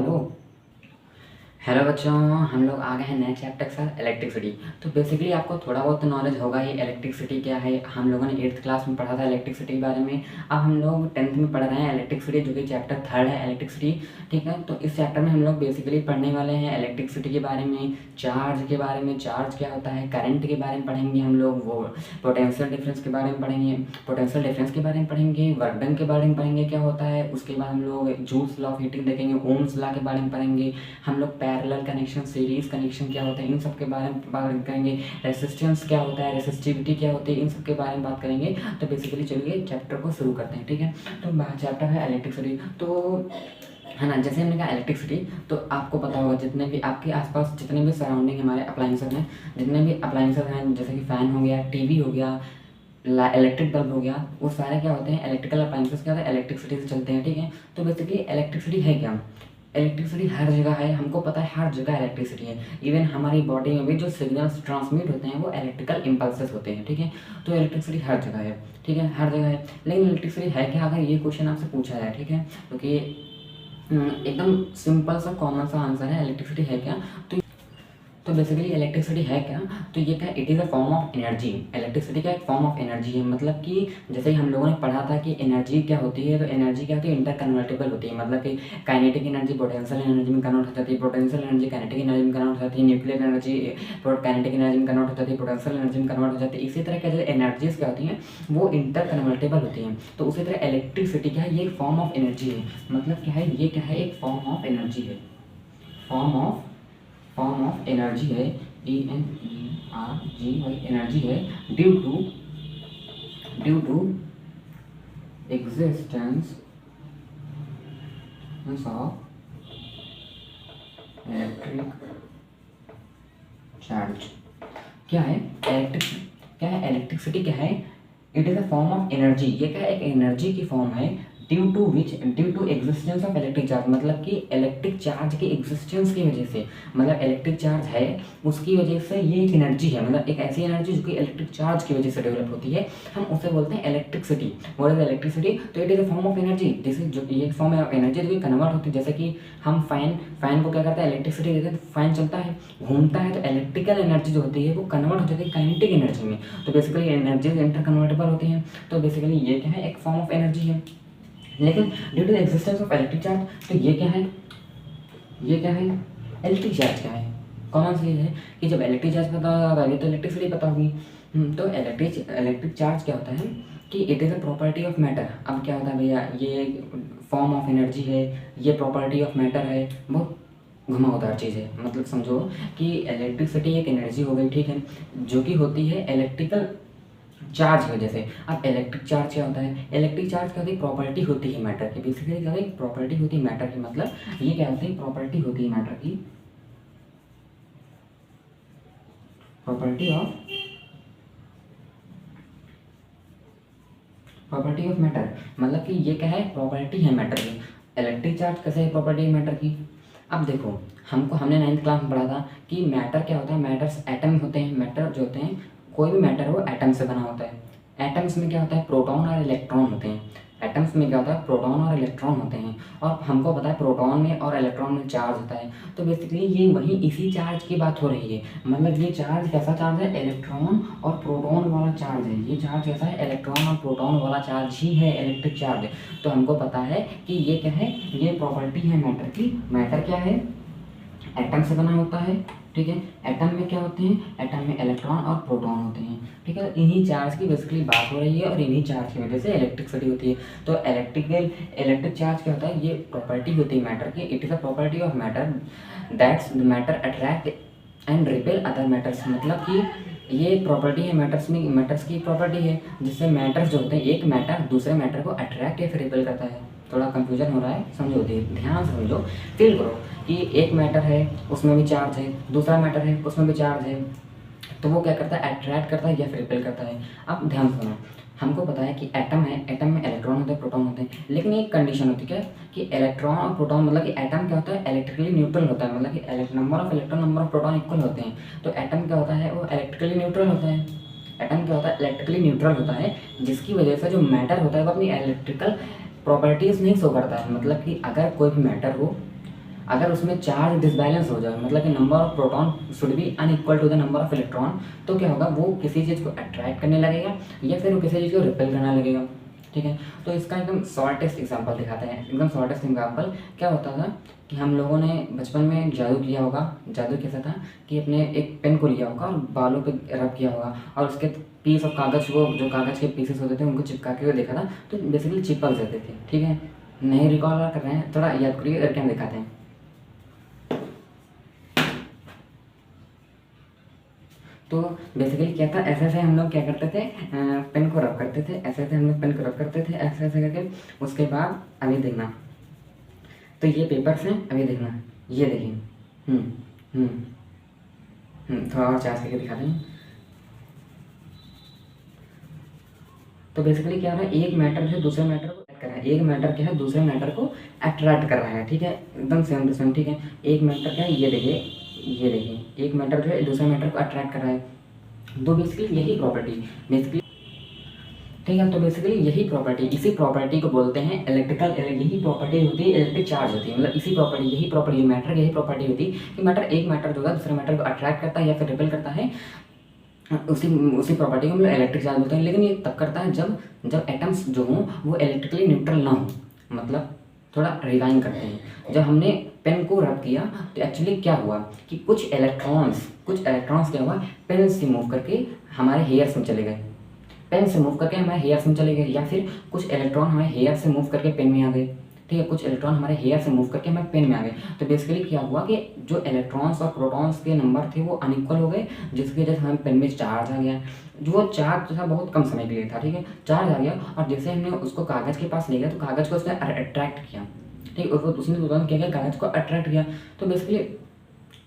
Hello. Hello बच्चों, हम लोग आ गए हैं नए चैप्टर के साथ इलेक्ट्रिसिटी। तो बेसिकली आपको थोड़ा बहुत नॉलेज होगा ही इलेक्ट्रिसिटी क्या है। हम लोगों ने 8th क्लास में पढ़ा था इलेक्ट्रिसिटी के बारे में। अब हम लोग 10th में पढ़ रहे हैं इलेक्ट्रिसिटी, जो कि चैप्टर 3 है इलेक्ट्रिसिटी। ठीक है, तो इस चैप्टर में हम लोग बेसिकली पढ़ने वाले हैं इलेक्ट्रिसिटी के बारे में, चार्ज के बारे में, चार्ज क्या होता है, करंट के बारे में पढ़ेंगे हम लोग, वो पोटेंशियल डिफरेंस के बारे में पढ़ेंगे, पोटेंशियल डिफरेंस के बारे में पढ़ेंगे, वर्क डन के बारे में पढ़ेंगे क्या होता है। उसके बाद हम लोग जूल्स लॉ ऑफ हीटिंग देखेंगे, ओम्स लॉ के बारे में पढ़ेंगे। हम लोग पैरेलल कनेक्शन, सीरीज कनेक्शन क्या होता है, इन सब के बारे में बात करेंगे। रेसिस्टेंस क्या होता है, रेसिस्टिविटी क्या होती है, इन सब के बारे में बात करेंगे। तो बेसिकली चलिए चैप्टर को शुरू करते हैं। ठीक है, तो चैप्टर है इलेक्ट्रिसिटी। तो है ना, जैसे हमने कहा इलेक्ट्रिसिटी, तो आपको पता होगा जितने भी आपके आसपास जितने भी सराउंडिंग हमारे अप्लाइंसेस हैं, जितने भी अप्लाइंसेस हैं, जैसे कि फ़ैन हो गया, टीवी हो गया, इलेक्ट्रिक बल्ब हो गया, वो सारे क्या होते हैं, इलेक्ट्रिकल अप्लाइंसेस क्या होते हैं, इलेक्ट्रिसिटी से चलते हैं। ठीक है, तो बेसिकली इलेक्ट्रिसिटी है क्या। इलेक्ट्रिसिटी हर जगह है, हमको पता है हर जगह इलेक्ट्रिसिटी है। इवन हमारी बॉडी में भी जो सिग्नल्स ट्रांसमिट होते हैं वो इलेक्ट्रिकल इम्पल्सेस होते हैं। ठीक है, तो इलेक्ट्रिसिटी हर जगह है। ठीक है, हर जगह है। लेकिन इलेक्ट्रिसिटी है क्या, अगर ये क्वेश्चन आपसे पूछा जाए, ठीक है, क्योंकि एकदम सिंपल सा कॉमन सा आंसर है, इलेक्ट्रिसिटी है क्या। तो बेसिकली इलेक्ट्रिसिटी है क्या, तो ये क्या, it is a form of energy. Electricity का एक फॉर्म ऑफ एनर्जी है। मतलब कि जैसे ही हम लोगों ने पढ़ा था कि एनर्जी क्या होती है, तो एनर्जी क्या होती है, इंटर कन्वर्टेबल होती है। मतलब कि काइनेटिक एनर्जी पोटेंशियल एनर्जी में कन्वर्ट हो जाती है, पोटेंशियल एनर्जी काइनेटिक एनर्जी में कन्वर्ट हो जाती है, न्यूक्लियर एनर्जी काइनेटिक एनर्जी में कन्वर्ट हो जाती है, पोटेंशियल एनर्जी में कन्वर्ट हो जाती है। इसी तरह क्या जो एनर्जीज क्या होती हैं वो इंटर कन्वर्टेबल होती हैं। तो उसी तरह इलेक्ट्रिसिटी क्या है, ये एक फॉर्म ऑफ एनर्जी है। मतलब क्या है, ये क्या है, एक फॉर्म ऑफ एनर्जी है। फॉर्म ऑफ एनर्जी है, ENERGY एनर्जी है, due to existence of electric charge. क्या है इलेक्ट्रिसिटी क्या है, it is a form of energy. ये क्या है, एक एनर्जी की फॉर्म है, due to existence of electric charge. मतलब कि इलेक्ट्रिक चार्ज के एग्जिस्टेंस की वजह से, मतलब इलेक्ट्रिक चार्ज है उसकी वजह से ये एक एनर्जी है। मतलब एक ऐसी एनर्जी जो कि इलेक्ट्रिक चार्ज की वजह से डेवलप होती है, हम उसे बोलते हैं इलेक्ट्रिसिटी। व्हाट इज इलेक्ट्रिसिटी, तो it is a form of energy. जैसे जो ये फॉर्म ऑफ एनर्जी जो कि कन्वर्ट होती है, जैसे कि हम फैन को क्या करते हैं, इलेक्ट्रिसिटी देते हैं, फैन चलता है, घूमता है, तो इलेक्ट्रिकल एनर्जी जो होती है वो कन्वर्ट हो जाती है काइनेटिक एनर्जी में। तो बेसिकली एनर्जीज इंटर कन्वर्टेबल होती हैं। तो बेसिकली ये क्या है, एक फॉर्म ऑफ एनर्जी है। लेकिन due to existence of electric charge, तो ये क्या है, इलेक्ट्रिक चार्ज क्या है, कॉमन सी है कि जब इलेक्ट्रिक चार्ज पता होगा तो इलेक्ट्रिसिटी पता होगी। तो इलेक्ट्रिक चार्ज क्या होता है कि it is a property of matter. अब क्या होता है भैया, ये फॉर्म ऑफ एनर्जी है, ये प्रॉपर्टी ऑफ मैटर है, बहुत घुमावदार चीज़ है। मतलब समझो कि इलेक्ट्रिसिटी एक एनर्जी हो गई, ठीक है, जो कि होती है इलेक्ट्रिकल चार्ज की वजह से। अब इलेक्ट्रिक चार्ज क्या होता है, इलेक्ट्रिक चार्ज क्या होती है, प्रॉपर्टी होती है मैटर की। बेसिकली क्या होती है, प्रॉपर्टी होती है मैटर की। मतलब ये क्या होती है, प्रॉपर्टी होती है मैटर की, प्रॉपर्टी ऑफ मैटर। मतलब कि ये क्या है, प्रॉपर्टी है मैटर की। इलेक्ट्रिक चार्ज कैसे है, प्रॉपर्टी है मैटर की। अब देखो, हमने 9th क्लास में पढ़ा था कि मैटर क्या होता है, मैटर्स एटम होते हैं। मैटर जो होते हैं, कोई भी मैटर हो एटम से बना होता है। एटम्स में क्या होता है, प्रोटॉन और इलेक्ट्रॉन होते हैं। एटम्स में क्या होता है, प्रोटॉन और इलेक्ट्रॉन होते हैं। और हमको पता है प्रोटॉन में और इलेक्ट्रॉन में चार्ज होता है। तो बेसिकली ये वही इसी चार्ज की बात हो रही है। मतलब ये चार्ज कैसा चार्ज है, इलेक्ट्रॉन और प्रोटॉन वाला चार्ज है। ये चार्ज कैसा है, इलेक्ट्रॉन और प्रोटॉन वाला चार्ज ही है इलेक्ट्रिक चार्ज। तो हमको पता है कि ये क्या है, ये प्रॉपर्टी है मैटर की। मैटर क्या है, एटम से बना होता है। ठीक है, एटम में क्या होते हैं, एटम में इलेक्ट्रॉन और प्रोटॉन होते हैं। ठीक है, इन्हीं चार्ज की बेसिकली बात हो रही है और इन्हीं चार्ज की वजह से इलेक्ट्रिसिटी होती है। तो इलेक्ट्रिक चार्ज क्या होता है, ये प्रॉपर्टी होती है मैटर की। It is a property of matter that's matter attract and repel other matters. मतलब कि ये प्रॉपर्टी है मैटर्स की प्रॉपर्टी है, जिससे मैटर्स जो होते हैं, एक मैटर दूसरे मैटर को अट्रैक्ट या फिर रिपेल करता है। थोड़ा कंफ्यूजन हो रहा है, समझो, ध्यान से समझो, फील करो कि एक मैटर है उसमें भी चार्ज है, दूसरा मैटर है उसमें भी चार्ज है, तो वो क्या करता है, अट्रैक्ट करता है या फिर रिपेल करता है। अब ध्यान से सुनो, हमको पता है कि एटम है, एटम में इलेक्ट्रॉन होते हैं, प्रोटॉन होते हैं। लेकिन एक कंडीशन होती है क्या, कि इलेक्ट्रॉन और प्रोटॉन, मतलब कि एटम क्या होता है, इलेक्ट्रिकली न्यूट्रल होता है। मतलब कि number of electron number of proton equal होते हैं। तो एटम क्या होता है, वो इलेक्ट्रिकली न्यूट्रल होता है। एटम क्या होता है, इलेक्ट्रिकली न्यूट्रल होता है, जिसकी वजह से जो मैटर होता है वो अपनी इलेक्ट्रिकल प्रॉपर्टीज़ नहीं शो करता है। मतलब कि अगर कोई भी मैटर हो, अगर उसमें चार्ज डिसबैलेंस हो जाए, मतलब कि number of proton should be unequal to the number of electron, तो क्या होगा, वो किसी चीज़ को अट्रैक्ट करने लगेगा या फिर वो किसी चीज़ को रिपेल करने लगेगा। ठीक है, तो इसका एकदम शॉर्टेस्ट एग्जांपल दिखाते हैं। एकदम शॉर्टेस्ट एग्जांपल क्या होता था कि हम लोगों ने बचपन में जादू किया होगा। जादू कैसा था कि अपने एक पेन को लिया होगा और बालों पे रब किया होगा और उसके पीस ऑफ कागज़ को, जो कागज़ के पीसेस होते थे, उनको चिपका के देखा था, तो बेसिकली चिपक जाते थे। ठीक है, नहीं रिकॉल कर रहे हैं, थोड़ा याद करिए करके हम दिखाते हैं। तो बेसिकली क्या था, ऐसे ऐसे हम लोग क्या करते थे, पेन को रब करते थे, ऐसे ऐसे हम लोग पेन को रब करते थे, ऐसे ऐसे करके। उसके बाद अभी देखना, तो ये पेपर्स हैं, अभी देखना, ये देखिए। हम्म हम्म थोड़ा और चार्ज करके दिखाते हैं। तो बेसिकली क्या हो रहा है, एक मैटर जो है दूसरे मैटर को अट्रैक्ट कर रहा है, एक मैटर क्या है दूसरे मैटर को अट्रैक्ट कर रहा है। ठीक है, एकदम सेम टू सेम। ठीक है, एक मैटर क्या है, ये देखिए, ये देखिए, एक मैटर जो है दूसरे मैटर को अट्रैक्ट कर रहा है। तो बेसिकली यही प्रॉपर्टी, बेसिकली ठीक है, तो बेसिकली यही प्रॉपर्टी, इसी प्रॉपर्टी को बोलते हैं इलेक्ट्रिकल, यही प्रॉपर्टी होती है इलेक्ट्रिक चार्ज होती है। मतलब इसी प्रॉपर्टी, यही प्रॉपर्टी मैटर, यही प्रॉपर्टी होती है कि मैटर, एक मैटर जो है दूसरे मैटर को अट्रैक्ट करता है या फिर रिपेल करता है। उसी उसी प्रॉपर्टी को हम लोग इलेक्ट्रिक चार्ज बोलते हैं। लेकिन ये तब करता है जब जब एटम्स जो हों वो इलेक्ट्रिकली न्यूट्रल ना हो। मतलब थोड़ा रिवाइंड करते हैं, जब हमने पेन को रब किया तो एक्चुअली क्या हुआ कि कुछ इलेक्ट्रॉन्स क्या हुआ, पेन से मूव करके हमारे हेयर्स में चले गए, पेन से मूव करके हमारे हेयर्स में चले गए, या फिर कुछ इलेक्ट्रॉन हमारे हेयर से मूव करके पेन में आ गए। ठीक है, कुछ इलेक्ट्रॉन हमारे हेयर से मूव करके हमारे पेन में आ गए। तो बेसिकली क्या हुआ कि जो इलेक्ट्रॉन्स और प्रोटॉन्स के नंबर थे वो अनइक्वल हो गए, जिसकी वजह से हमें पेन में चार्ज आ गया। जो चार्ज जो था बहुत कम समय के लिए था। ठीक है, चार्ज आ गया और जैसे हमने उसको कागज़ के पास ले गया तो कागज़ को उसने अट्रैक्ट किया। ठीक है, उसने तुरंत क्या किया, कागज़ को अट्रैक्ट किया। तो बेसिकली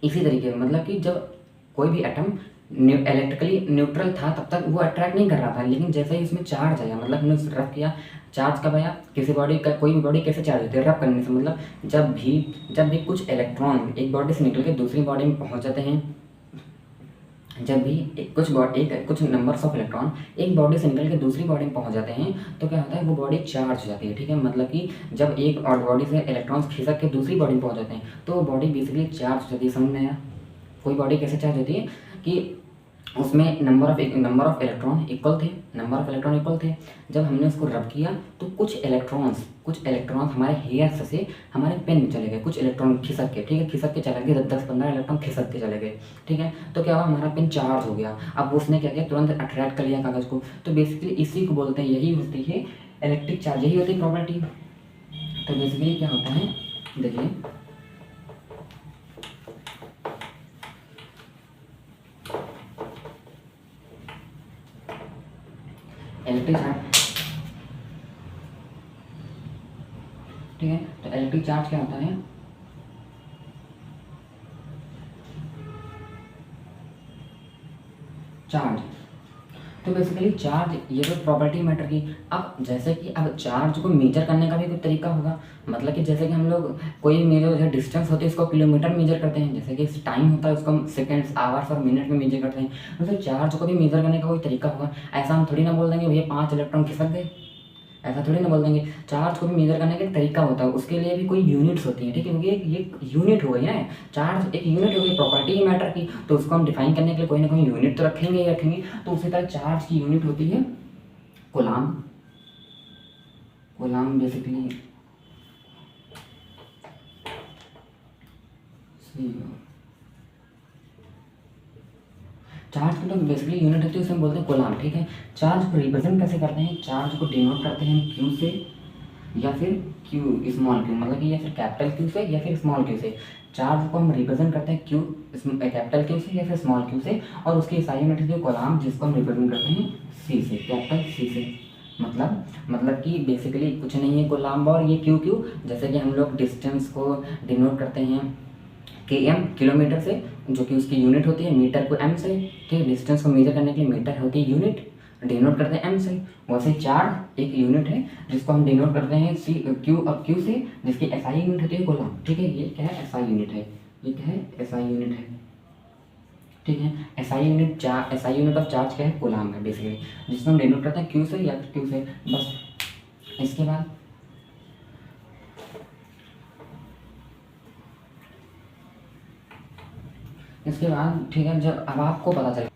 इसी तरीके से, मतलब कि जब कोई भी एटम इलेक्ट्रिकली न्यूट्रल था तब तक वो अट्रैक्ट नहीं कर रहा था, लेकिन जैसे ही इसमें चार्ज आया, मतलब हमने उसे रब किया, चार्ज कब आया, किसी बॉडी का, कोई भी बॉडी कैसे चार्ज होती है, रब करने से। मतलब जब भी कुछ इलेक्ट्रॉन एक बॉडी से निकल के दूसरी बॉडी में पहुंच जाते हैं, जब भी कुछ नंबर्स ऑफ इलेक्ट्रॉन एक बॉडी से निकल के दूसरी बॉडी में पहुंच जाते हैं, तो क्या होता है, वो बॉडी चार्ज हो जाती है। ठीक है, मतलब कि जब एक और बॉडी से इलेक्ट्रॉन्स खिसक के दूसरी बॉडी में पहुंच जाते हैं तो वो बॉडी बेसिकली चार्ज हो जाती है। समझ में आया? कोई बॉडी कैसे चार्ज होती है कि उसमें नंबर ऑफ इलेक्ट्रॉन इक्वल थे। जब हमने उसको रब किया तो कुछ इलेक्ट्रॉन्स हमारे हेयर्स से हमारे पेन में चले गए, कुछ इलेक्ट्रॉन खिसक के। ठीक है, खिसक के चले गए, 10-15 इलेक्ट्रॉन खिसक के चले गए। ठीक है, तो क्या हुआ, हमारा पेन चार्ज हो गया। अब उसने क्या किया, तुरंत अट्रैक्ट कर लिया कागज़ को। तो बेसिकली इसी को बोलते हैं, यही होती है इलेक्ट्रिक चार्ज, यही होती है प्रॉपर्टी। तो बेसिकली क्या होता है, देखिए, इलेक्ट्रिक चार्ज, ठीक है, तो इलेक्ट्रिक चार्ज क्या होता है, चार्ज। तो बेसिकली चार्ज, ये तो प्रॉपर्टी मैटर की। अब जैसे कि अब चार्ज को मेजर करने का भी कोई तरीका होगा। मतलब कि जैसे कि हम लोग कोई मेजर जो डिस्टेंस होती है उसको किलोमीटर में मेजर करते हैं, जैसे कि टाइम होता है उसको हम सेकंड्स, आवर्स और मिनट में मेजर करते हैं। मतलब चार्ज को भी मेजर करने का कोई तरीका होगा। ऐसा हम थोड़ी ना बोल देंगे भैया 5 इलेक्ट्रॉन खिसक गए, ऐसा थोड़ी ना बोल देंगे। चार्ज को भी मेजर करने का एक तरीका होता है, उसके लिए भी कोई यूनिट्स होती हैं। ठीक है, क्योंकि ये यूनिट हो गई ना, चार्ज एक यूनिट हो गई प्रॉपर्टी है मैटर की, तो उसको हम डिफाइन करने के लिए कोई ना कोई यूनिट तो रखेंगे ही रखेंगे। तो उसी तरह चार्ज की यूनिट होती है कोलाम। कोलाम बेसिकली चार्ज की तो बेसिकली यूनिट होती है, उसे हम बोलते हैं कोलाम। ठीक है, चार्ज को रिप्रेजेंट कैसे करते हैं, चार्ज को डिनोट करते हैं क्यू से या फिर क्यू स्मॉल क्यू, मतलब कि या फिर कैपिटल क्यू से या फिर स्मॉल क्यू से। चार्ज को हम रिप्रेजेंट करते हैं क्यू, कैपिटल क्यू से या फिर स्मॉल क्यू से, और उसकी SI यूनिट होती है कोलाम, जिसको हम रिप्रेजेंट करते हैं C से, कैपिटल C से। मतलब कि बेसिकली कुछ नहीं है कोलाम्ब और ये क्यू, जैसे कि हम लोग डिस्टेंस को डिनोट करते हैं km, किलोमीटर से, जो कि उसकी यूनिट होती है, मीटर को m से। ठीक है, डिस्टेंस को मेजर करने के लिए मीटर होती है यूनिट, डिनोट करते हैं m से। वैसे चार्ज एक यूनिट है जिसको हम डिनोट करते हैं q और q से, जिसकी SI यूनिट होती है कोलम। ठीक है, ये क्या है, SI यूनिट है, ये क्या है, SI यूनिट है। ठीक है, SI यूनिट ऑफ चार्ज क्या है, कोलम है बेसिकली, जिसको हम डिनोट करते हैं q से या q से, बस। इसके बाद इसके बाद ठीक है, जब अब आपको पता चले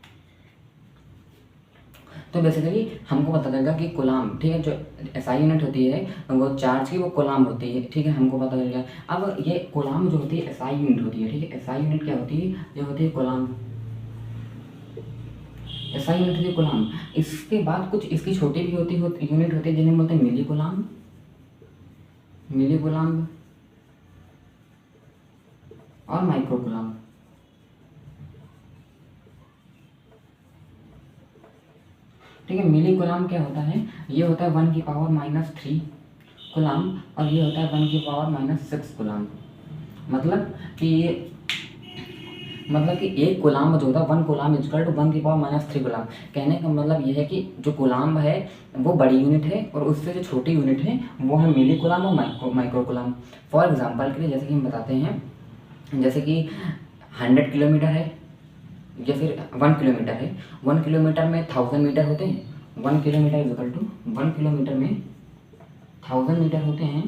तो बेसिकली हमको पता चलेगा कि कूलाम, ठीक है, जो एसआई यूनिट होती है वो चार्ज की, वो कूलाम होती है, ठीक है, हमको पता चल गया। अब ये कूलाम जो होती है एसआई यूनिट होती है, ठीक है, एसआई यूनिट क्या होती है, जो होती है कूलाम, एसआई यूनिट होती है कूलाम। इसके बाद कुछ इसकी छोटी भी यूनिट होती है जिन्हें बोलते हैं मिली कूलाम, मिली कूलाम और माइक्रो कूलाम। ठीक है, मिली कूलाम क्या होता है, ये होता है 1⁻³ कूलाम और ये होता है 1⁻⁻6 कूलाम। मतलब कि एक कूलाम जो होता है 1 कूलाम इक्वल टू 1⁻³ कूलाम। कहने का मतलब ये है कि जो कूलाम है वो बड़ी यूनिट है और उससे जो छोटी यूनिट है वो है मिली कूलाम और माइक्रो कूलाम। फॉर एग्जांपल के लिए जैसे कि हम बताते हैं, जैसे कि 100 किलोमीटर है या फिर 1 किलोमीटर है, 1 किलोमीटर में 1000 मीटर होते हैं। 1 किलोमीटर इक्वल टू 1 किलोमीटर में 1000 मीटर होते हैं,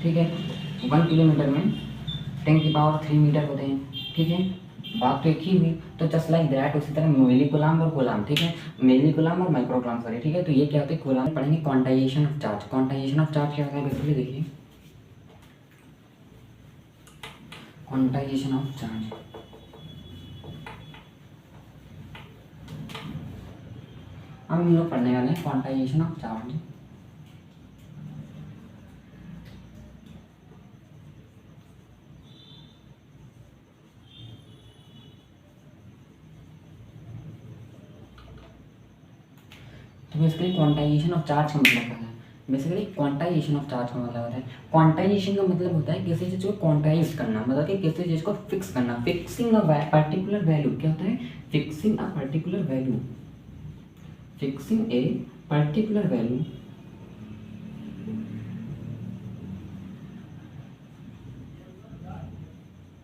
ठीक है। 1 किलोमीटर में 10⁻³ मीटर होते हैं, ठीक है। बात तो एक ही हुई। तो जस्ट लाइक दैट उसी तरह मिली कूलाम और कूलाम, ठीक है, मिली कूलाम और माइक्रो कूलाम, सॉरी, ठीक है। तो ये क्या होता है, कूलाम पढ़ेंगे quantization of charge. Quantization of charge क्या होता है बेसिकली, देखिए क्वांटाइजेशन ऑफ चार्ज, हम लोग पढ़ने वाले हैं क्वांटाइजेशन ऑफ चार्ज। तो बेसिकली क्वांटाइजेशन ऑफ चार्ज का मतलब क्या है, बेसिकली क्वांटाइजेशन ऑफ चार्ज का मतलब होता है, क्वांटाइजेशन का मतलब होता है किसी चीज़ को क्वांटाइज करना, मतलब कि किसी चीज़ को फिक्स करना। फिक्सिंग अ पर्टिकुलर वैल्यू क्या होता है, fixing a particular value, fixing a particular value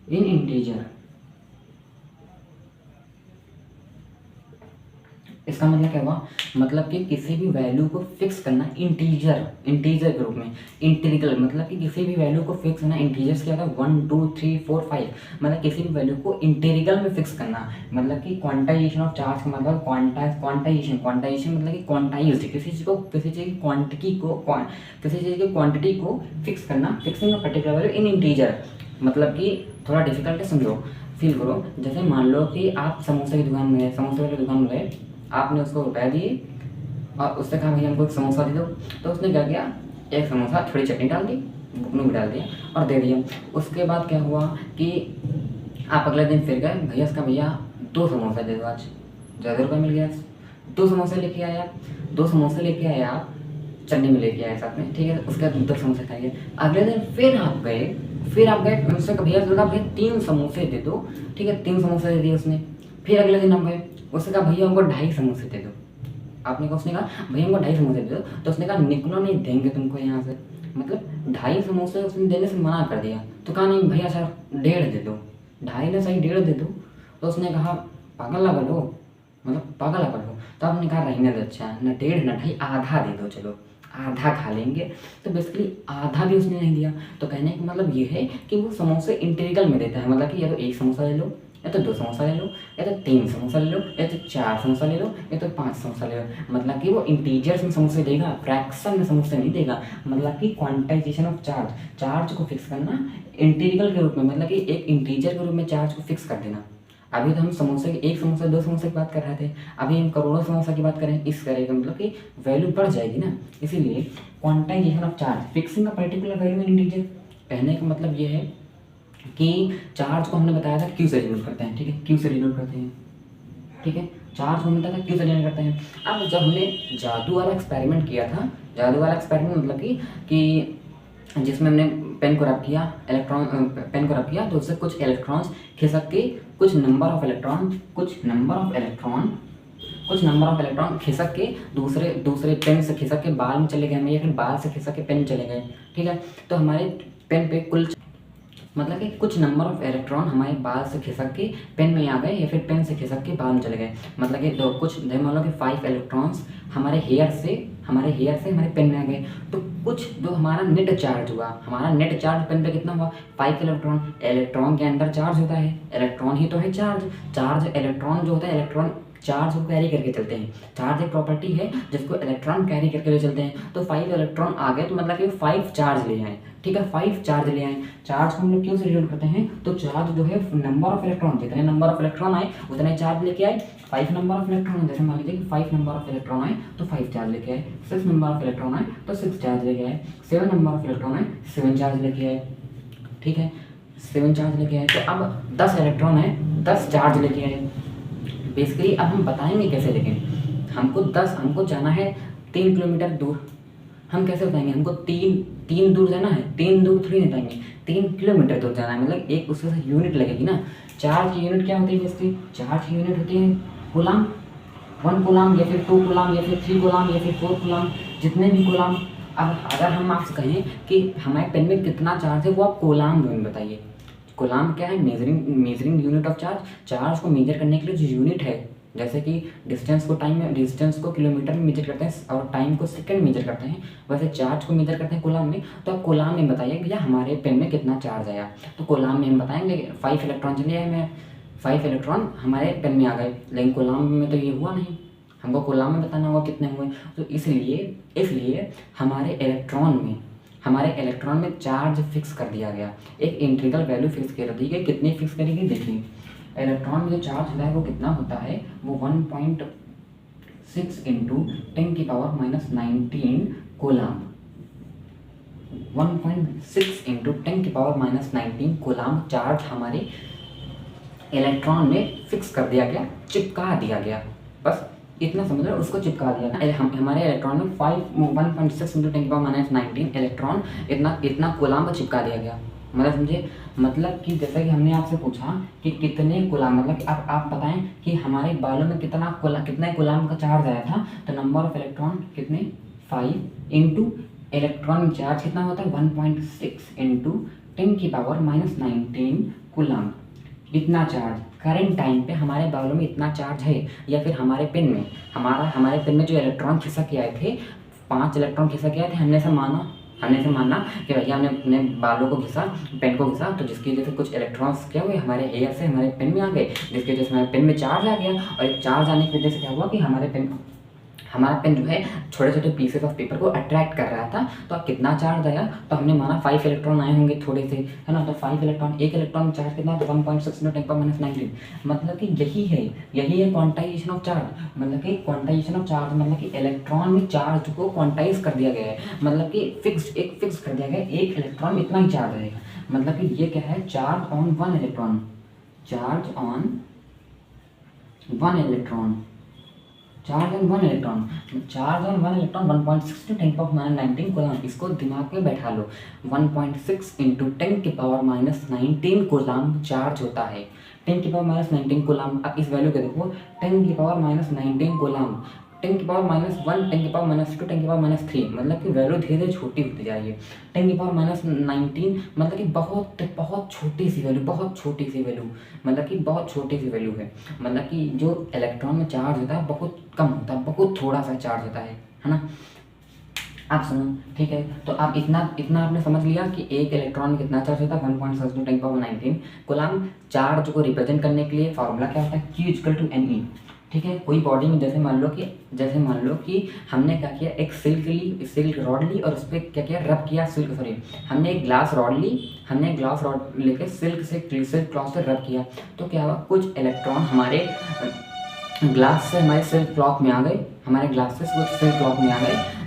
in integer. इसका मतलब क्या हुआ, मतलब कि किसी भी वैल्यू को फिक्स करना इंटीजर के रूप में। इंटीग्रल मतलब कि किसी भी वैल्यू को फिक्स करना, इंटीजर्स क्या होता है 1 2 3 4 5, मतलब किसी भी वैल्यू को इंटीग्रल में फिक्स करना। मतलब कि क्वांटाइजेशन ऑफ चार्ज का मतलब क्वांटाइजेशन मतलब कि क्वांटाइज्ड, किसी चीज़ की क्वांटिटी को फिक्स करना। Fixing a particular value in integer, मतलब कि थोड़ा डिफिकल्ट है, समझो, फील करो। जैसे मान लो कि आप समोसे की दुकान में गए, समोसे वाली दुकान में गए, आपने उसको रुपए दिए और उससे कहा भैया हमको एक समोसा दे दो। तो उसने क्या किया, एक समोसा थोड़ी चटनी डाल दी, बुकनू भी डाल दिया और दे दिया। उसके बाद क्या हुआ कि आप अगले दिन फिर गए, भैया इसका भैया 2 समोसा दे दो, आज ज़्यादा रुपये मिल गया। 2 समोसे लेके आए आप, 2 समोसे लेके आए आप, चटनी में लेके आए साथ में, ठीक है। उसके बाद 2 समोसे खाइए। अगले दिन फिर आप गए उनसे भैया से कहा भैया 3 समोसे दे दो, ठीक है, 3 समोसे दे दिए उसने। फिर अगले दिन हम गए, उसने कहा भैया हमको 2.5 समोसे दे दो। आपने कहा, उसने कहा भैया हमको 2.5 समोसे दे दो। तो उसने कहा निकलो, नहीं देंगे तुमको यहाँ से। मतलब 2.5 समोसे उसने देने से मना कर दिया। तो कहा नहीं भैया सर 1.5 दे दो, 2.5 ने सही 1.5 दे दो। तो उसने कहा पागल लगा लो, मतलब पागल लगा लो। तो आपने कहा रहने दो, अच्छा ना 1.5 ना 2.5, आधा दे दो, चलो आधा खा लेंगे। तो बेसिकली आधा भी उसने नहीं दिया। तो कहने का मतलब ये है कि वो समोसे इंटीग्रल में देता है, मतलब कि या तो 1 समोसा ले लो, या तो 2 समोसा ले लो, या तो 3 समोसा ले लो, या तो 4 समोसा ले लो, या तो 5 समोसा ले लो। मतलब कि वो इंटीजर्स में समोसे देगा, फ्रैक्शन में समोसे नहीं देगा। मतलब कि क्वांटाइजेशन ऑफ चार्ज को फिक्स करना इंटीग्रल के रूप में, मतलब कि एक इंटीजर के रूप में चार्ज को फिक्स कर देना। अभी तो हम समोसे, 1 समोसा 2 समोसे की बात कर रहे थे, अभी हम करोड़ों समोसा की बात करें, इस करेगा मतलब कि वैल्यू बढ़ जाएगी ना। इसीलिए quantization of charge, fixing a particular value in integer. कहने का मतलब ये है कि चार्ज को हमने बताया था क्यू से डिनोट करते हैं, ठीक है, क्यू से डिनोट करते हैं, ठीक है, चार्ज को हमने बताया था क्यू से डिनोट करते हैं। अब जब हमने जादू वाला एक्सपेरिमेंट किया था, जादू वाला एक्सपेरिमेंट मतलब कि जिसमें हमने पेन को रब किया, पेन को रब किया, तो उससे कुछ इलेक्ट्रॉन्स खिसक के, कुछ नंबर ऑफ इलेक्ट्रॉन खिसक के दूसरे पेन से खिसक के बाल में चले गए हमें, या फिर बाल से खिसक के पेन में चले गए, ठीक है। तो हमारे पेन पे कुल मतलब कि कुछ नंबर ऑफ इलेक्ट्रॉन हमारे बाल से खिसक के पेन में आ गए या फिर पेन से खिसक के बाल में चले गए। मतलब कि दो कुछ मान लो कि 5 इलेक्ट्रॉन्स हमारे हेयर से हमारे पेन में आ गए। तो कुछ जो हमारा नेट चार्ज हुआ, हमारा नेट चार्ज पेन पे कितना हुआ 5 इलेक्ट्रॉन। इलेक्ट्रॉन के अंदर चार्ज होता है, इलेक्ट्रॉन ही तो है चार्ज इलेक्ट्रॉन जो होता है, इलेक्ट्रॉन चार्ज को कैरी करके चलते हैं। चार्ज एक प्रॉपर्टी है जिसको इलेक्ट्रॉन कैरी करके ले चलते हैं। तो 5 इलेक्ट्रॉन आ गए तो मतलब कि 5 चार्ज ले आए। ठीक है, 5 चार्ज ले आए। चार्ज को हम लोग क्यों से रिलेट करते हैं, तो चार्ज जो है नंबर ऑफ इलेक्ट्रॉन, जितने नंबर ऑफ इलेक्ट्रॉन आए उतने चार्ज लेके आए। 5 नंबर ऑफ इलेक्ट्रॉन, जैसे मान लीजिए कि 5 नंबर ऑफ इलेक्ट्रॉन आए तो 5 चार्ज लेके आए। 6 नंबर ऑफ इलेक्ट्रॉन आए तो 6 चार्ज लेके आए। 7 नंबर ऑफ इलेक्ट्रॉन आए 7 चार्ज लेके आए। ठीक है, 7 चार्ज लेके आए। तो अब 10 इलेक्ट्रॉन है 10 चार्ज लेके आए। बेसिकली अब हम बताएंगे कैसे, लेकिन हमको जाना है 3 किलोमीटर दूर। हम कैसे बताएंगे, हमको तीन दूर जाना है, 3 दूर थोड़ी नहीं बताएंगे, 3 किलोमीटर दूर जाना है। मतलब एक उससे यूनिट लगेगी ना। चार्ज की यूनिट क्या होती है बेसिकली, चार्ज की यूनिट होती है कूलाम। 1 कूलाम या फिर 2 कूलाम या फिर 3 कूलाम या फिर 4 कूलाम, जितने भी कूलाम। अब अगर हम आपसे कहें कि हमारे पेन में कितना चार्ज है, वो आप कूलाम में बताइए। कूलाम क्या है, मेजरिंग यूनिट ऑफ चार्ज को मेजर करने के लिए जो यूनिट है, जैसे कि डिस्टेंस को किलोमीटर में मेजर करते हैं और टाइम को सेकंड मेजर करते हैं, वैसे चार्ज को मेजर करते हैं कूलाम में। तो आप कूलाम में बताइए भैया हमारे पेन में कितना चार्ज आया। तो कूलाम में हम बताएंगे 5 इलेक्ट्रॉन चले आए, मैं 5 इलेक्ट्रॉन हमारे पेन में आ गए। लेकिन कूलाम में तो ये हुआ नहीं, हमको कूलाम में बताना होगा कितने हुए। तो इसलिए हमारे इलेक्ट्रॉन में चार्ज फिक्स कर दिया गया, एक इंटीग्रल वैल्यू फिक्स कर दी गई। कितनी फिक्स करेगी, देखिए इलेक्ट्रॉन में जो चार्ज होता है वो कितना होता है, वो 1.6 into 10⁻⁻19 coulomb. 1.6 into 10⁻⁻19 coulomb charge हमारे इलेक्ट्रॉन में फिक्स कर दिया गया, चिपका दिया गया। बस इतना समझ लो, उसको चिपका दिया ना। हमारे इलेक्ट्रॉन में 1.6 इंटू 10⁻⁻19 इलेक्ट्रॉन इतना कूलाम को चिपका दिया गया। मतलब समझे, मतलब कि जैसा कि हमने आपसे पूछा कि कितने कूलाम, मतलब कि अब आप बताएं कि हमारे बालों में कितने कूलाम का चार्ज आया था। तो नंबर ऑफ इलेक्ट्रॉन कितने 5 इंटू इलेक्ट्रॉन चार्ज कितना होता है 1.6 इंटू 10⁻⁻19 कूलाम। इतना चार्ज करंट टाइम पे हमारे बालों में इतना चार्ज है, या फिर हमारे पेन में हमारे पेन में जो इलेक्ट्रॉन खिसक के आए थे 5 इलेक्ट्रॉन खिसक के आए थे। हमने ऐसा माना कि भैया हमने अपने बालों को घिसा, पेन को घिसा, तो जिसकी वजह से कुछ इलेक्ट्रॉन्स क्या हुए हमारे हेयर से हमारे पेन में आ गए, जिसकी वजह से हमारे पेन में चार्ज आ गया। और एक चार्ज आने की वजह से क्या हुआ कि हमारा पेन जो है छोटे छोटे पीसेस ऑफ पेपर को अट्रैक्ट कर रहा था। तो अब कितना चार्ज आया, तो हमने माना 5 इलेक्ट्रॉन आए होंगे थोड़े से, है ना। तो 5 इलेक्ट्रॉन, एक इलेक्ट्रॉन चार्ज कितना, 1.6 इंटू 10⁻⁻19। मतलब कि यही है क्वांटाइजेशन ऑफ चार्ज। मतलब कि क्वांटाइजेशन ऑफ चार्ज मतलब कि इलेक्ट्रॉन में चार्ज को क्वांटाइज कर दिया गया है। मतलब कि फिक्स कर दिया गया है, एक इलेक्ट्रॉन में इतना ही चार्ज रहेगा। मतलब कि ये क्या है, charge on one electron 1.6 into 10⁻19 coulomb. इसको दिमाग में बैठा लो, 1.6 इंटू 10⁻⁻19 कूलाम चार्ज होता है। 10⁻⁻19 कूलाम। अब इस वैल्यू को देखो, 10⁻⁻19 कूलाम, 10⁻⁻1 10⁻⁻2 10⁻⁻3, मतलब कि वैल्यू धीरे धीरे छोटी होती जा रही है। 10⁻⁻19 मतलब कि बहुत छोटी सी वैल्यू, मतलब कि बहुत छोटी सी वैल्यू है। मतलब कि जो इलेक्ट्रॉन में चार्ज होता है बहुत कम होता है, बहुत थोड़ा सा चार्ज होता है ना। आप सुनो, ठीक है। तो आप इतना आपने समझ लिया कि एक इलेक्ट्रॉन में कितना चार्ज होता है 1.6 इंटू 10⁻19 कूलाम। चार्ज को रिप्रेजेंट करने के लिए फॉर्मूला क्या होता है, Q=Ne। ठीक है, कोई बॉडी में जैसे मान लो कि हमने क्या किया, एक सिल्क रॉड ली और उस पर क्या किया, रब किया। हमने एक ग्लास रॉड लेके सिल्क क्लॉथ से रब किया। तो क्या हुआ, कुछ इलेक्ट्रॉन हमारे ग्लास से हमारे सिल्क क्लॉथ में आ गए,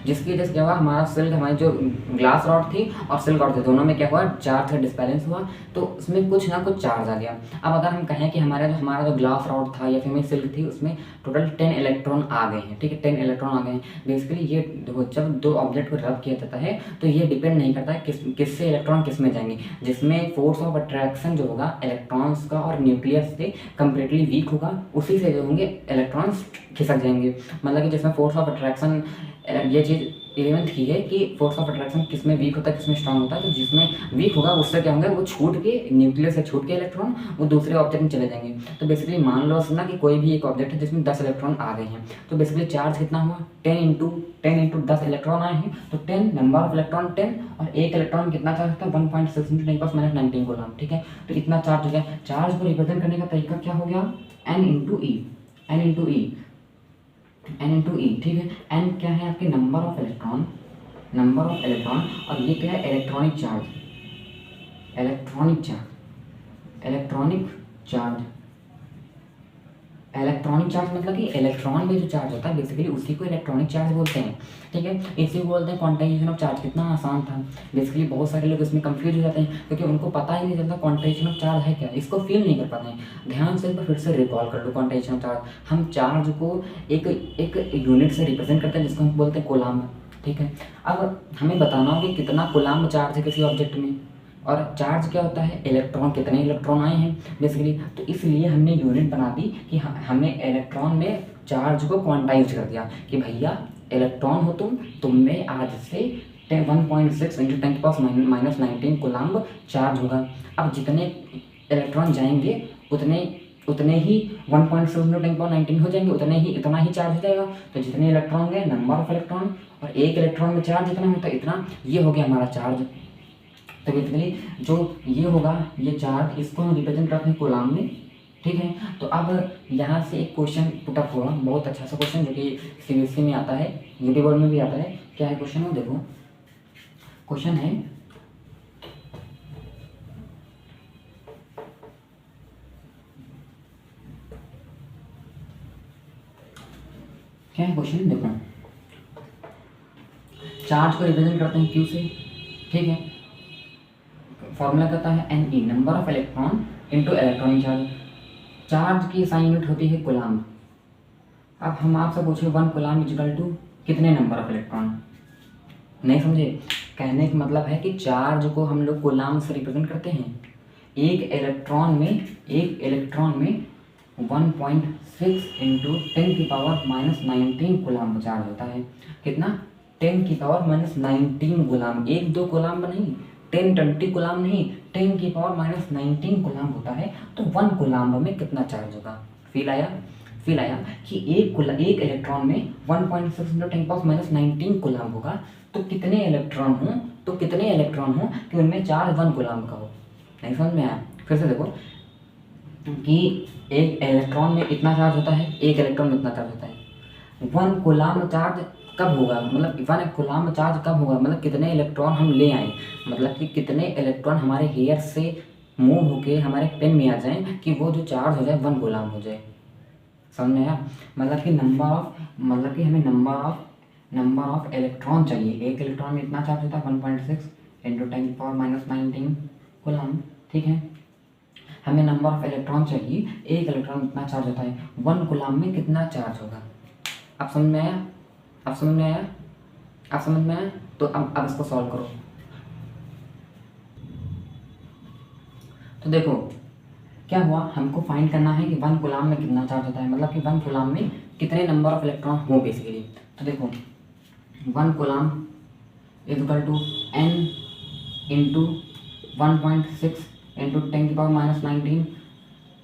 जिसकी वजह से क्या हुआ, हमारी जो ग्लास रॉड थी और सिल्क रॉड थी, दोनों में क्या हुआ, चार्ज का डिस्बैलेंस हुआ। तो उसमें कुछ ना कुछ चार्ज आ गया। अब अगर हम कहें कि हमारा जो ग्लास रॉड था या फिर हमारी सिल्क थी, उसमें टोटल 10 इलेक्ट्रॉन आ गए हैं। ठीक है, 10 इलेक्ट्रॉन आ गए हैं। बेसिकली ये देखो, जब दो ऑब्जेक्ट को रब किया जाता है तो ये डिपेंड नहीं करता है किससे इलेक्ट्रॉन किस में जाएंगे। जिसमें फोर्स ऑफ अट्रैक्शन जो होगा इलेक्ट्रॉन्स का और न्यूक्लियस से कंपेरेटिवली वीक होगा, उसी से जो होंगे इलेक्ट्रॉन्स खिसक जाएंगे। मतलब कि जिसमें फोर्स ऑफ अट्रैक्शन, ये चीज़ 11th की है कि फोर्स ऑफ अट्रैक्शन किस में वीक होता है, किस में स्ट्रांग होता है। तो जिसमें वीक होगा उससे क्या होंगे, वो छूट के न्यूक्लियस से छूट के इलेक्ट्रॉन वो दूसरे ऑब्जेक्ट में चले जाएंगे। तो बेसिकली मान लो ना कि कोई भी एक ऑब्जेक्ट है जिसमें 10 इलेक्ट्रॉन आ गए हैं, तो बेसिकली चार्ज कितना हुआ, 10 × 10 इलेक्ट्रॉन आए हैं, तो 10 नंबर ऑफ इलेक्ट्रॉन 10, और एक इलेक्ट्रॉन में कितना चार्ज होता है 1.6 × 10⁻⁹ कूलम्ब। ठीक है, तो इतना चार्ज हो गया। चार्ज को रिप्रेजेंट करने का तरीका क्या हो गया, n × e, ठीक है। n क्या है आपके नंबर ऑफ इलेक्ट्रॉन, और ये क्या है इलेक्ट्रॉनिक चार्ज, इलेक्ट्रॉनिक चार्ज मतलब कि इलेक्ट्रॉन में जो चार्ज होता है बेसिकली उसी को इलेक्ट्रॉनिक चार्ज बोलते हैं। ठीक है, इसी को बोलते हैं क्वांटाइजेशन ऑफ चार्ज। कितना आसान था, बेसिकली बहुत सारे लोग इसमें कंफ्यूज हो जाते हैं क्योंकि उनको पता ही नहीं चलता क्वांटाइजेशन ऑफ चार्ज है क्या, इसको फील नहीं कर पाते हैं। ध्यान से एक बार फिर से रिकॉल कर लो क्वांटाइजेशन ऑफ चार्ज। हम चार्ज को एक यूनिट से रिप्रेजेंट करते हैं जिसको हम बोलते हैं कूलम्ब। ठीक है, अब हमें बताना होगा कि कितना कूलम्ब चार्ज है किसी ऑब्जेक्ट में, और चार्ज क्या होता है इलेक्ट्रॉन, कितने इलेक्ट्रॉन आए हैं बेसिकली। तो इसलिए हमने यूनिट बना दी कि हमने इलेक्ट्रॉन में चार्ज को क्वांटाइज कर दिया कि भैया इलेक्ट्रॉन हो तुम में आज से 1.6 × 10⁻⁻⁹ कूलम्ब चार्ज होगा। अब जितने इलेक्ट्रॉन जाएंगे उतने ही 1.6 × 10⁻⁹ हो जाएंगे, इतना ही चार्ज हो जाएगा। तो जितने इलेक्ट्रॉन गए नंबर ऑफ इलेक्ट्रॉन, और एक इलेक्ट्रॉन में चार्ज जितना होता है इतना, ये हो गया हमारा चार्ज। तो बेसिकली जो ये होगा ये चार्ज, इसको हम रिप्रेजेंट करते हैं कूलम्ब में। ठीक है, तो अब यहाँ से एक क्वेश्चन पुटअप हुआ, बहुत अच्छा सा क्वेश्चन जो कि CBSE में आता है, यूपी बोर्ड में भी आता है। क्या है क्वेश्चन, वो देखो क्वेश्चन है, क्या है क्वेश्चन देखो, चार्ज को रिप्रेजेंट करते हैं Q से। ठीक है, फॉर्मूला कहता है Ne, number of electron into electronic charge. Charge की SI यूनिट होती है कूलम्ब। अब हम आपसे पूछे 1 कूलम्ब इक्वल टू कितने नंबर ऑफ इलेक्ट्रॉन, नहीं समझे। कहने का मतलब है कि चार्ज को हम लोग कूलम्ब से रिप्रेजेंट करते हैं। एक इलेक्ट्रॉन में 1.6 × 10⁻⁻⁹ कूलम्ब चार्ज होता है। कितना, 10⁻⁻⁹ कूलम्ब, 1-2 कूलम्ब नहीं, 10-20 कूलम्ब नहीं, 10⁻⁻⁹ कूलम्ब होता है। तो 1 कूलम्ब में कितना चार्ज होगा, फील आया कि एक इलेक्ट्रॉन में 1.6 × 10⁻⁻⁹ कूलम्ब होगा। तो कितने इलेक्ट्रॉन हो कि उनमें चार्ज 1 कूलम्ब का हो। नहीं समझ में आया, फिर से देखो कि एक इलेक्ट्रॉन में इतना चार्ज होता है, एक इलेक्ट्रॉन में इतना चार्ज होता है। 1 कूलम्ब चार्ज कब होगा, मतलब 1 कूलम्ब चार्ज कब होगा, मतलब कितने इलेक्ट्रॉन हम ले आए, मतलब कि कितने इलेक्ट्रॉन हमारे हेयर से मूव होके हमारे पेन में आ जाएं कि वो जो चार्ज हो जाए 1 कूलम्ब हो जाए। समझ में आया, मतलब कि हमें नंबर ऑफ इलेक्ट्रॉन चाहिए। एक इलेक्ट्रॉन में इतना चार्ज होता है 1.6 × 10⁻⁻⁹ कूलम्ब। ठीक है, हमें नंबर ऑफ इलेक्ट्रॉन चाहिए, एक इलेक्ट्रॉन में इतना चार्ज होता है, 1 कूलम्ब में कितना चार्ज होगा। अब समझ में आया, तो अब इसको सॉल्व करो। तो देखो क्या हुआ, हमको फाइंड करना है कि 1 कूलम्ब में कितना चार्ज होता है, मतलब कि 1 कूलम्ब में कितने नंबर ऑफ इलेक्ट्रॉन हो बेसिकली। तो देखो 1 कूलम्ब इक्वल टू n × 1.6 × 10⁻⁻⁹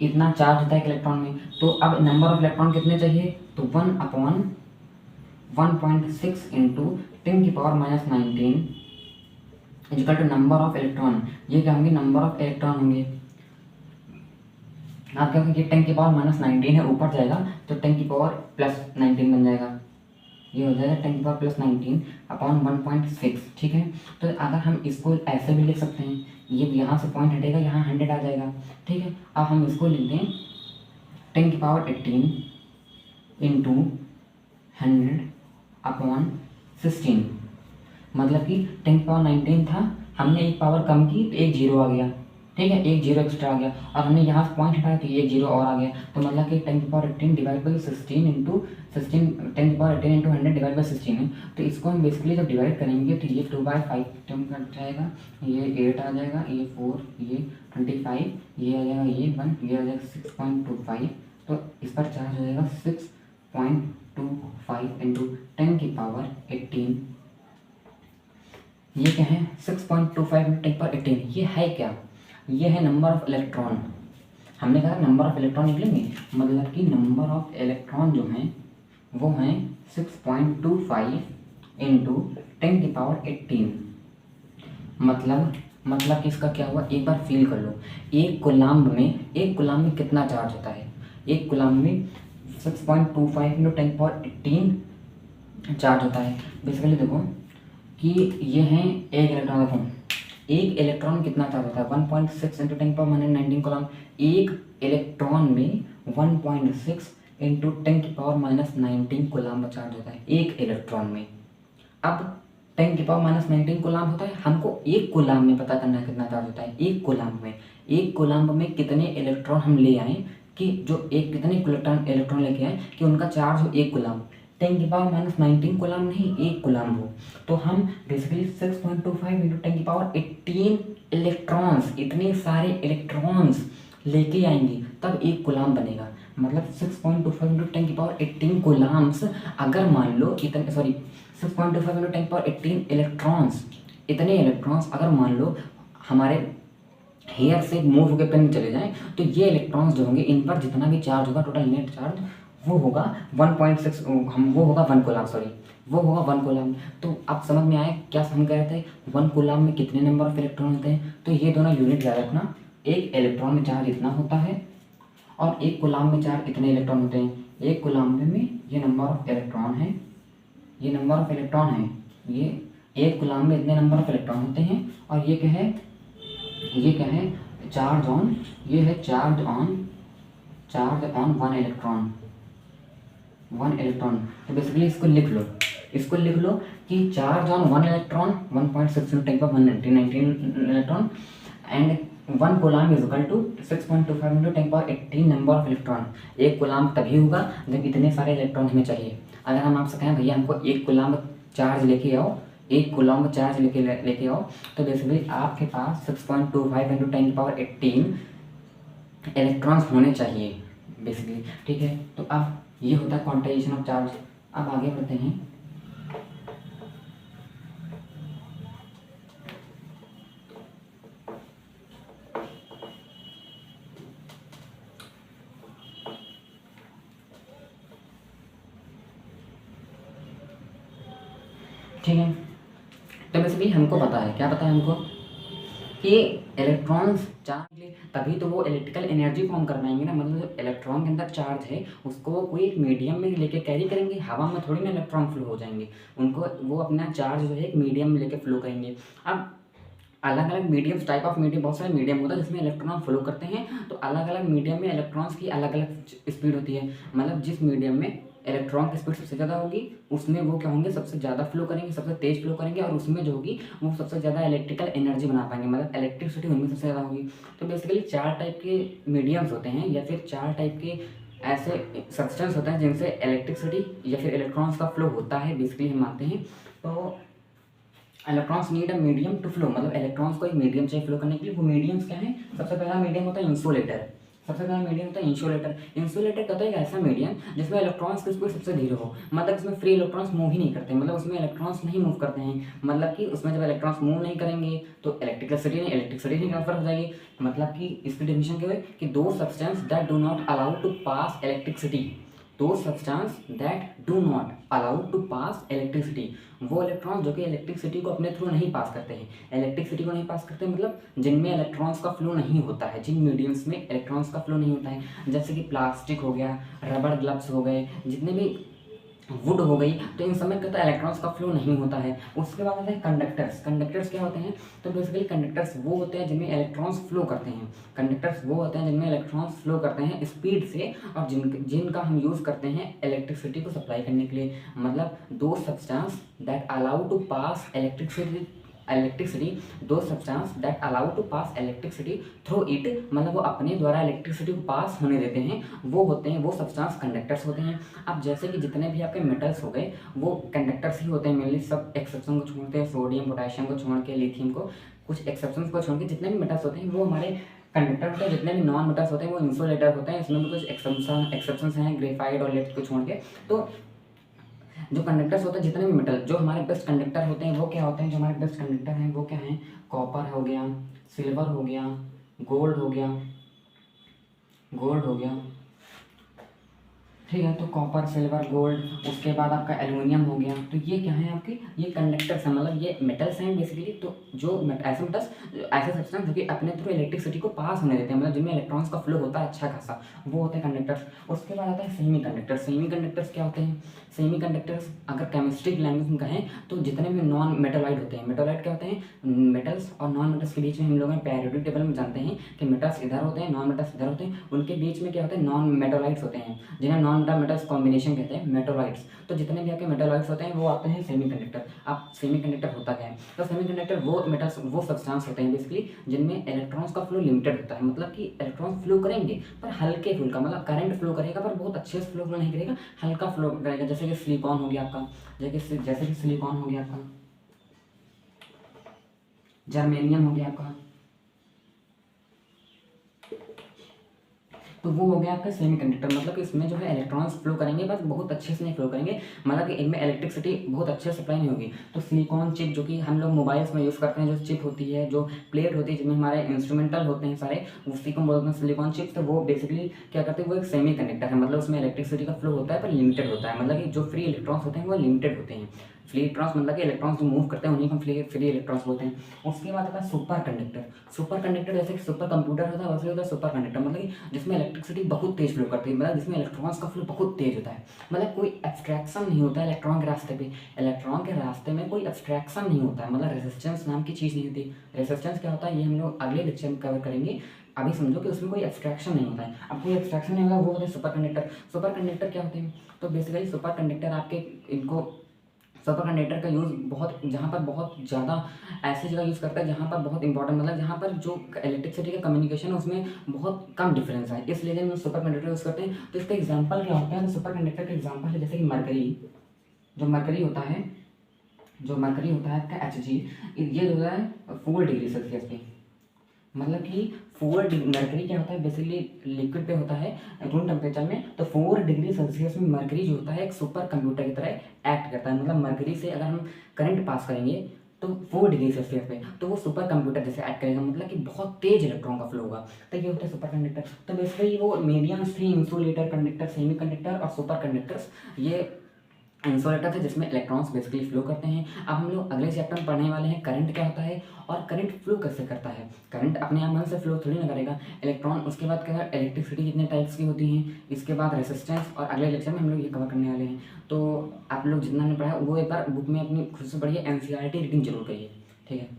इतना चार्ज होता है एक इलेक्ट्रॉन में। तो अब नंबर ऑफ इलेक्ट्रॉन कितने चाहिए, तो 1/1.6 × 10⁻⁻⁹ equal to number of electron. ये क्या होंगे, नंबर ऑफ इलेक्ट्रॉन होंगे। आप क्या होगा, ये 10⁻⁻⁹ है, ऊपर जाएगा तो 10⁻+19 बन जाएगा, ये हो जाएगा 10⁻+19/1.6। ठीक है, तो अगर हम इसको ऐसे भी लिख सकते हैं, ये यहाँ से पॉइंट हटेगा, यहाँ 100 आ जाएगा। ठीक है, अब हम इसको लिख दें 10⁻18 × 100/16, मतलब कि 10⁻19 था, हमने एक पावर कम की तो एक जीरो आ गया। ठीक है, एक जीरो एक्स्ट्रा आ गया, और हमने यहाँ से पॉइंट हटाया तो एक जीरो और आ गया। तो मतलब कि 10⁻18 डिवाइड बाई 16 × 10⁻18 × 100 डिवाइड बाई 16 है। तो इसको हम बेसिकली जब डिवाइड करेंगे तो ये 2/5 टर्म कट जाएगा, ये 8 आ जाएगा, ये 4, ये 25, ये आ जाएगा, ये 1, ये आ जाएगा 6.25। तो इस पर चार्ज हो जाएगा 6.25 × 10⁻18 ये क्या है 6.25 × 10⁻18। ये है क्या, ये है नंबर ऑफ इलेक्ट्रॉन। हमने कहा नंबर ऑफ इलेक्ट्रॉन निकलेंगे, मतलब कि नंबर ऑफ इलेक्ट्रॉन जो हैं वो हैं 6.25 × 10⁻18। मतलब कि इसका क्या हुआ, एक बार फील कर लो। एक कूलाम्ब में कितना चार्ज होता है, एक कूलाम्ब में 6.25 × 10⁻18 चार्ज होता है। बेसिकली देखो कि ये हैं एक इलेक्ट्रॉन, देखो एक इलेक्ट्रॉन में कितना चार्ज होता है 1.6 × 10⁻19 कूलाम्ब। एक इलेक्ट्रॉन में 1.6 × 10⁻19 कूलाम्ब चार्ज होता है एक इलेक्ट्रॉन में। अब 10⁻19 कूलाम्ब होता है, हमको एक कूलाम्ब में पता करना है कितना चार्ज होता है। एक कूलाम्ब में कितने इलेक्ट्रॉन हम ले आए, कि जो एक कितने इलेक्ट्रॉन लेके आए कि उनका चार्ज हो एक कूलाम्ब। 10⁻19 कूलाम्ब नहीं, एक कूलाम्ब हो। तो हम बेसिकली 6.25 × 10⁻18 इलेक्ट्रॉन्स, इतने सारे इलेक्ट्रॉन्स लेके आएंगे तब एक कूलाम्ब बनेगा। मतलब 6.25 × 10⁻18 कूलाम्ब्स, अगर मान लो इतने 6.25 × 10⁻18 इलेक्ट्रॉन्स, इतने इलेक्ट्रॉन्स अगर मान लो हमारे हेयर से मूव होकर पेन चले जाएं, तो ये इलेक्ट्रॉन्स जो होंगे इन पर जितना भी चार्ज होगा, टोटल नेट चार्ज, वो होगा 1.6, वो होगा 1 कूलाम्ब, वो होगा 1 कूलाम्ब। तो अब समझ में आया क्या हम कह रहे थे, 1 कूलाम्ब में कितने नंबर ऑफ इलेक्ट्रॉन होते हैं। तो ये दोनों यूनिट याद रखना, एक इलेक्ट्रॉन में चार्ज इतना होता है और एक कूलाम्ब में चार्ज इतने इलेक्ट्रॉन होते हैं। एक कूलाम्ब में ये नंबर ऑफ इलेक्ट्रॉन है, ये नंबर ऑफ इलेक्ट्रॉन है, ये एक कूलाम्ब में इतने नंबर ऑफ इलेक्ट्रॉन होते हैं। और ये क्या है, ये क्या है चार्ज ऑन, ये है चार्ज ऑन 1 इलेक्ट्रॉन, 1 इलेक्ट्रॉन। तो बेसिकली इसको लिख लो कि charge on 1 electron 1.6 × 10⁻19 electron and 1 coulomb is equal to 6.25 × 10⁻18 number of electron. एक कूलाम्ब तभी होगा जब इतने सारे इलेक्ट्रॉन हमें चाहिए। अगर हम आपसे कहें भैया हमको एक कूलाम्ब चार्ज लेके आओ, एक कूलाम्ब चार्ज लेके आओ, तो बेसिकली आपके पास 6.25 × 10⁻18 इलेक्ट्रॉन्स होने चाहिए बेसिकली। ठीक है, तो अब ये होता है क्वांटाइजेशन ऑफ चार्ज। अब आगे बढ़ते हैं। ठीक है, तो बेसिकली हमको पता है, क्या पता है हमको कि इलेक्ट्रॉन्स चार्ज ले तभी तो वो इलेक्ट्रिकल एनर्जी फॉर्म कर पाएंगे ना। मतलब जो इलेक्ट्रॉन के अंदर चार्ज है उसको कोई एक मीडियम में लेके कैरी करेंगे, हवा में थोड़ी ना इलेक्ट्रॉन फ्लो हो जाएंगे। उनको वो अपना चार्ज जो है एक मीडियम में लेके फ्लो करेंगे। अब अलग अलग मीडियम्स, टाइप ऑफ मीडियम, बहुत सारे मीडियम होता है जिसमें इलेक्ट्रॉन फ्लो करते हैं। तो अलग अलग मीडियम में इलेक्ट्रॉन्स की अलग अलग स्पीड होती है। मतलब जिस मीडियम में इलेक्ट्रॉन की स्पीड सबसे ज़्यादा होगी उसमें वो क्या होंगे, सबसे ज़्यादा फ्लो करेंगे, सबसे तेज फ्लो करेंगे, और उसमें जो होगी वो सबसे ज़्यादा इलेक्ट्रिकल एनर्जी बना पाएंगे, मतलब इलेक्ट्रिसिटी उनमें सबसे ज़्यादा होगी। तो बेसिकली 4 टाइप के मीडियम्स होते हैं, या फिर 4 टाइप के ऐसे सब्सटेंस होते हैं जिनसे इलेक्ट्रिसिटी या फिर इलेक्ट्रॉन्स का फ्लो होता है, बेसिकली हम मानते हैं। तो electrons need a medium to flow, मतलब इलेक्ट्रॉन्स को एक मीडियम चाहिए फ्लो करने के लिए। वो मीडियम्स क्या है, सबसे पहला मीडियम होता है इंसुलेटर। सबसे पहला मीडियम होता है इंसुलेटर। इंसुलेटर कहता है एक ऐसा मीडियम जिसमें इलेक्ट्रॉन्स की स्पीड सबसे धीरे हो, मतलब इसमें फ्री इलेक्ट्रॉन्स मूव ही नहीं करते, मतलब उसमें इलेक्ट्रॉन्स नहीं मूव करते हैं। मतलब कि उसमें जब इलेक्ट्रॉन्स मूव नहीं करेंगे तो इलेक्ट्रिसिटी नहीं ट्रांसफर हो जाएगी। मतलब कि इसकी डेफिनेशन क्या है कि दो substance that do not allow to pass electricity, दो substance that do not allow to pass electricity, वो इलेक्ट्रॉन्स जो कि इलेक्ट्रिसिटी को अपने थ्रू नहीं पास करते हैं। इलेक्ट्रिसिटी को नहीं पास करते मतलब जिनमें इलेक्ट्रॉन्स का फ्लो नहीं होता है, जिन मीडियम्स में इलेक्ट्रॉन्स का फ्लो नहीं होता है, जैसे कि प्लास्टिक हो गया, रबड़ ग्लव्स हो गए, जितने भी वुड हो गई, तो इन सब में कहता है इलेक्ट्रॉन्स का फ्लो नहीं होता है। उसके बाद आता है कंडक्टर्स। कंडक्टर्स क्या होते हैं, तो बेसिकली कंडक्टर्स वो होते हैं जिनमें इलेक्ट्रॉन्स फ्लो करते हैं। कंडक्टर्स वो होते हैं जिनमें इलेक्ट्रॉन्स फ्लो करते हैं स्पीड से, और जिनका हम यूज़ करते हैं इलेक्ट्रिसिटी को सप्लाई करने के लिए। मतलब दो substance that allow to pass electricity, दो substance that allow to pass electricity through it, मतलब वो अपने द्वारा इलेक्ट्रिसिटी को पास होने देते हैं, वो होते हैं, वो सब्सटेंस कंडक्टर्स होते हैं। अब जैसे कि जितने भी आपके मेटल्स हो गए वो कंडक्टर्स ही होते हैं मेनली, सब एक्सेप्शन को छोड़ते हैं, सोडियम पोटेशियम को छोड़ के, लिथियम को, कुछ एक्सेप्शंस को छोड़ के जितने भी मेटल्स होते हैं वो हमारे कंडक्टर होते हैं। जितने भी नॉन मेटल्स होते हैं वो इंसुलेटर होते हैं। इसमें भी कुछ एक्सेप्शंस हैं, ग्रेफाइट और लेड को छोड़ के। तो जो कंडक्टर्स होते हैं जितने भी मेटल, जो हमारे बेस्ट कंडक्टर होते हैं वो क्या होते हैं, जो हमारे बेस्ट कंडक्टर हैं वो क्या हैं, कॉपर हो गया, सिल्वर हो गया, गोल्ड हो गया, गोल्ड हो गया, ठीक है। तो कॉपर, सिल्वर, गोल्ड, उसके बाद आपका एल्युमिनियम हो गया। तो ये क्या है आपके, ये कंडक्टर्स हैं, मतलब ये मेटल्स हैं बेसिकली। तो जो ऐसे मेटल्स, ऐसे सब्सटेंस जो कि अपने थ्रू इलेक्ट्रिसिटी को पास होने देते हैं, मतलब जिनमें इलेक्ट्रॉन्स का फ्लो होता है अच्छा खासा, वो होते हैं कंडक्टर्स। उसके बाद आता है सेमी कंडक्टर्स। सेमी कंडक्टर्स क्या होते हैं, सेमी कंडक्टर्स अगर केमिस्ट्री लैंग्वेज में कहें तो जितने भी नॉन मेटोलाइट होते हैं, मेटोलाइट क्या होते हैं, मेटल्स और नॉन मेटल्स के बीच में हम लोग पीरियोडिक टेबल में जानते हैं कि मेटल्स इधर होते हैं, नॉन मेटल्स इधर होते हैं, उनके बीच में क्या होते हैं, नॉन मेटोलाइट्स होते हैं, जिन्हें नॉन मेटल्स कॉम्बिनेशन कहते हैं, मेटोलाइट्स। तो जितने भी आपके मेटोलाइट्स होते हैं वो आते हैं सेमी कंडक्टर। अब सेमी कंडक्टर होता क्या है, तो सेमी कंडक्टर वो मेटल्स, वो सब्सटेंस होते हैं बेसिकली जिनमें इलेक्ट्रॉन्स का फ्लो लिमिटेड होता है, मतलब कि इलेक्ट्रॉन्स फ्लो करेंगे पर हल्के फुल्का, मतलब करंट फ्लो करेगा पर बहुत अच्छे से फ्लो नहीं करेगा, हल्का फ्लो करेगा। जैसे कि सिलिकॉन हो गया आपका, जैसे कि सिलिकॉन हो गया आपका, जर्मेनियम हो गया आपका, तो वो हो गया आपका सेमी कंडक्टर। मतलब कि इसमें जो है इलेक्ट्रॉन्स फ्लो करेंगे बस बहुत अच्छे से नहीं फ्लो करेंगे, मतलब कि इनमें इलेक्ट्रिसिटी बहुत अच्छे से सप्लाई नहीं होगी। तो सिलिकॉन चिप जो कि हम लोग मोबाइल्स में यूज़ करते हैं, जो चिप होती है, जो प्लेट होती है जिसमें हमारे इंस्ट्रूमेंटल होते हैं सारे, उसी को बोलते हैं सिलिकॉन चिप। तो वो बेसिकली क्या करते हैं, वो एक सेमी कंडक्टर है, मतलब उसमें इलेक्ट्रिसिटी का फ्लो होता है पर लिमिटेड होता है, मतलब कि जो फ्री इलेक्ट्रॉन्स होते हैं वो लिमिटेड होते हैं। फ्री इलेक्ट्रॉन्स मतलब कि इलेक्ट्रॉन्स जो मूव करते हैं उन्हीं को फ्री इलेक्ट्रॉन्स बोलते हैं। उसके बाद आता है सुपर कंडक्टर। सुपर कंडक्टर जैसे कि सुपर कंप्यूटर होता है वैसे होता है सुपर कंडक्टर, मतलब कि जिसमें इलेक्ट्रिसिटी बहुत तेज फ्लो करती है, मतलब जिसमें इलेक्ट्रॉन्स का फ्लो बहुत तेज होता है, मतलब कोई एब्स्ट्रैक्शन नहीं होता है इलेक्ट्रॉन के रास्ते पे। इलेक्ट्रॉन के रास्ते में कोई एब्स्ट्रैक्शन नहीं होता है, मतलब रेजिस्टेंस नाम की चीज़ नहीं होती। रेजिस्टेंस क्या होता है ये हम लोग अगले लेक्चर में कवर करेंगे। अभी समझो कि उसमें कोई एब्स्ट्रैक्शन नहीं होता है। अब कोई एब्स्ट्रैक्शन नहीं होगा वो होता है सुपर कंडक्टर। सुपर कंडक्टर क्या होते हैं, तो बेसिकली सुपर कंडक्टर आपके इनको, सुपर कंडक्टर का यूज़ बहुत, जहाँ पर बहुत ज़्यादा ऐसी जगह यूज़ करता है जहाँ पर बहुत इंपॉर्टेंट, मतलब जहाँ पर जो इलेक्ट्रिसिटी का कम्युनिकेशन है उसमें बहुत कम डिफरेंस है, इसलिए हम सुपर कंडक्टर यूज़ करते हैं। तो इसका एग्जांपल क्या होता है, तो सुपर कंडक्टर का एग्जांपल है जैसे कि मरकरी, जो मरकरी होता है, जो मरकरी होता है आपका Hg, ये जो है 4 डिग्री सेल्सियस पे, मतलब कि मरकरी क्या होता है बेसिकली लिक्विड पे होता है रूम टेम्परेचर में। तो 4 डिग्री सेल्सियस में मरकरी जो होता है एक सुपर कंप्यूटर की तरह एक्ट करता है, मतलब मरकरी से अगर हम करंट पास करेंगे तो 4 डिग्री सेल्सियस पे तो वो सुपर कंप्यूटर जैसे एक्ट करेगा, मतलब कि बहुत तेज इलेक्ट्रॉन का फ्लो होगा। तो ये होता है सुपर कंडक्टर। तो बेसिकली वो मीडियम्स थी, इंसुलेटर, कंडक्टर, सेमी कंडक्टर और सुपर कंडक्टर्स। ये इंसुलेटर थे जिसमें इलेक्ट्रॉन्स बेसिकली फ्लो करते हैं। अब हम लोग अगले चैप्टर में पढ़ने वाले हैं करंट क्या होता है और करंट फ्लो कैसे करता है। करंट अपने आप मन से फ्लो थोड़ी ना करेगा, इलेक्ट्रॉन। उसके बाद क्या है, इलेक्ट्रिसिटी कितने टाइप्स की होती हैं, इसके बाद रेसिस्टेंस, और अगले लेक्चर में हम लोग ये कवर करने वाले हैं। तो आप लोग जितना ने पढ़ा वो एक बार बुक में अपनी खुद से पढ़िए, NCERT रीडिंग जरूर करिए, ठीक है।